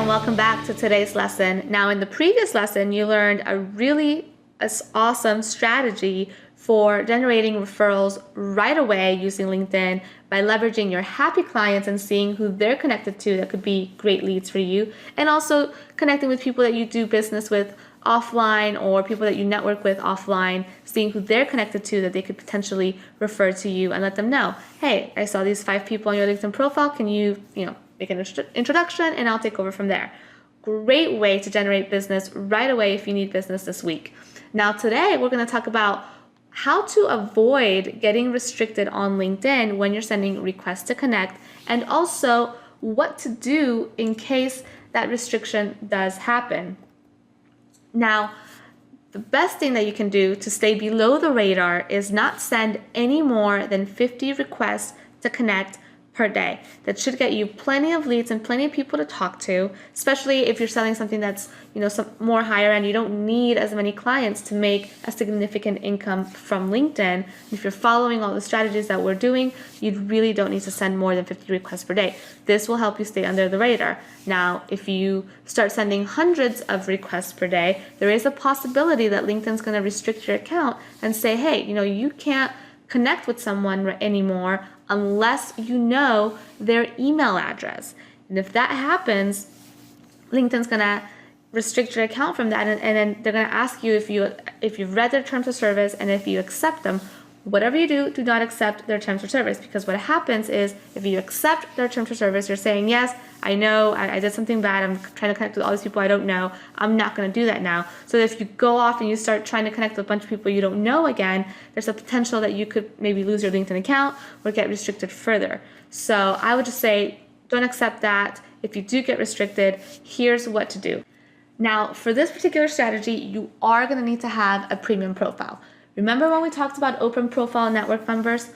and welcome back to today's lesson. Now, in the previous lesson, you learned a really awesome strategy for generating referrals right away using LinkedIn by leveraging your happy clients and seeing who they're connected to that could be great leads for you, and also connecting with people that you do business with offline or people that you network with offline, seeing who they're connected to that they could potentially refer to you and let them know, hey, I saw these 5 people on your LinkedIn profile. Can you make an introduction and I'll take over from there. Great way to generate business right away if you need business this week. Now today we're going to talk about how to avoid getting restricted on LinkedIn when you're sending requests to connect, and also what to do in case that restriction does happen. Now, the best thing that you can do to stay below the radar is not send any more than 50 requests to connect per day. That should get you plenty of leads and plenty of people to talk to, especially if you're selling something that's, some more higher end. You don't need as many clients to make a significant income from LinkedIn. If you're following all the strategies that we're doing, you really don't need to send more than 50 requests per day. This will help you stay under the radar. Now, if you start sending hundreds of requests per day, there is a possibility that LinkedIn's going to restrict your account and say, hey, you can't connect with someone anymore unless you know their email address. And if that happens, LinkedIn's gonna restrict your account from that, and then they're gonna ask you if you've read their terms of service, and if you accept them. Whatever you do not accept their terms of service, because what happens is if you accept their terms of service, you're saying, yes, I know I did something bad. I'm trying to connect with all these people I don't know. I'm not going to do that now. So if you go off and you start trying to connect with a bunch of people you don't know again, there's a potential that you could maybe lose your LinkedIn account or get restricted further. So I would just say, don't accept that. If you do get restricted, here's what to do. Now, for this particular strategy, you are going to need to have a premium profile. Remember when we talked about open profile network members?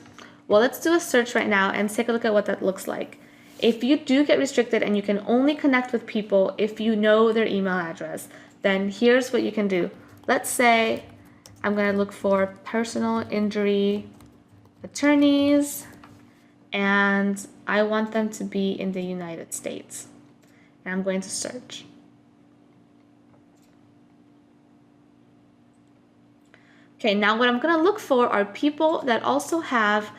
Well, let's do a search right now and take a look at what that looks like. If you do get restricted and you can only connect with people if you know their email address, then here's what you can do. Let's say I'm going to look for personal injury attorneys, and I want them to be in the United States. And I'm going to search. Okay, now what I'm going to look for are people that also have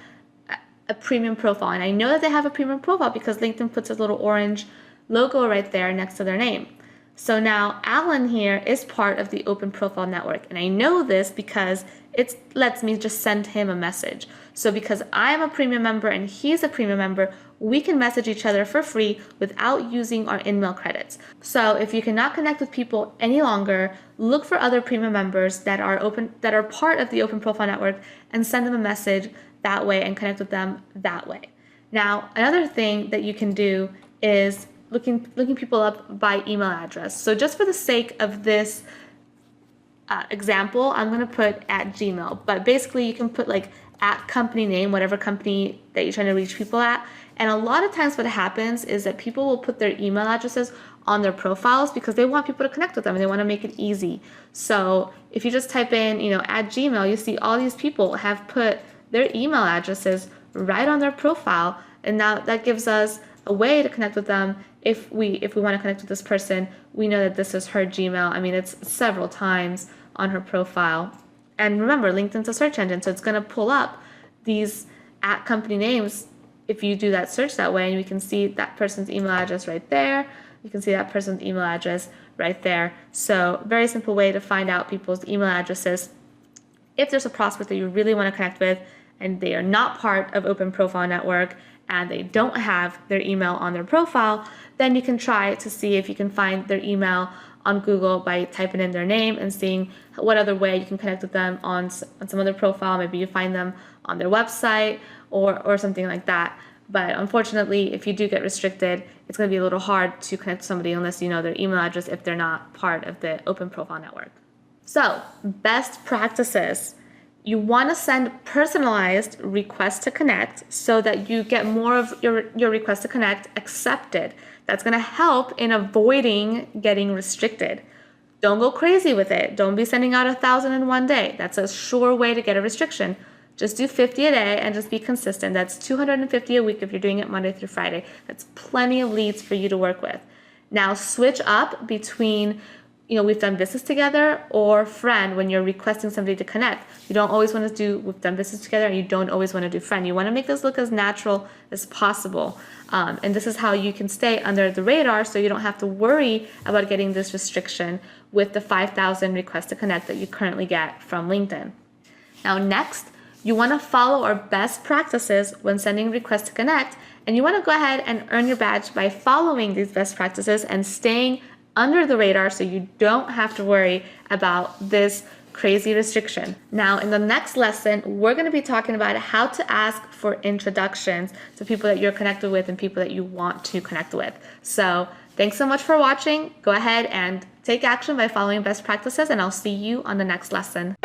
a premium profile. And I know that they have a premium profile because LinkedIn puts a little orange logo right there next to their name. So now Alan here is part of the open profile network. And I know this because it lets me just send him a message. So because I'm a premium member and he's a premium member, we can message each other for free without using our in-mail credits. So if you cannot connect with people any longer, look for other premium members that are part of the open profile network and send them a message that way and connect with them that way. Now, another thing that you can do is looking people up by email address. So just for the sake of this example, I'm going to put at Gmail, but basically you can put at company name, whatever company that you're trying to reach people at. And a lot of times what happens is that people will put their email addresses on their profiles because they want people to connect with them and they want to make it easy. So if you just type in, at Gmail, you see all these people have put their email addresses right on their profile. And now that gives us a way to connect with them. If we want to connect with this person, we know that this is her Gmail. I mean, it's several times on her profile. And remember, LinkedIn's a search engine, so it's going to pull up these at company names if you do that search that way, and you can see that person's email address right there. You can see that person's email address right there. So very simple way to find out people's email addresses. If there's a prospect that you really want to connect with and they are not part of Open Profile Network and they don't have their email on their profile, then you can try to see if you can find their email on Google by typing in their name and seeing what other way you can connect with them on some other profile. Maybe you find them on their website or something like that. But unfortunately, if you do get restricted, it's going to be a little hard to connect to somebody unless you know their email address if they're not part of the Open Profile Network. So, best practices. You want to send personalized requests to connect so that you get more of your requests to connect accepted. That's going to help in avoiding getting restricted. Don't go crazy with it. Don't be sending out 1,000 in one day. That's a sure way to get a restriction. Just do 50 a day and just be consistent. That's 250 a week if you're doing it Monday through Friday. That's plenty of leads for you to work with. Now switch up between, we've done business together or friend when you're requesting somebody to connect. You don't always want to do we've done business together, and you don't always want to do friend. You want to make this look as natural as possible. And this is how you can stay under the radar so you don't have to worry about getting this restriction with the 5,000 requests to connect that you currently get from LinkedIn. Now next, you want to follow our best practices when sending requests to connect, and you want to go ahead and earn your badge by following these best practices and staying under the radar so you don't have to worry about this crazy restriction. Now, in the next lesson, we're going to be talking about how to ask for introductions to people that you're connected with and people that you want to connect with. So thanks so much for watching. Go ahead and take action by following best practices, and I'll see you on the next lesson.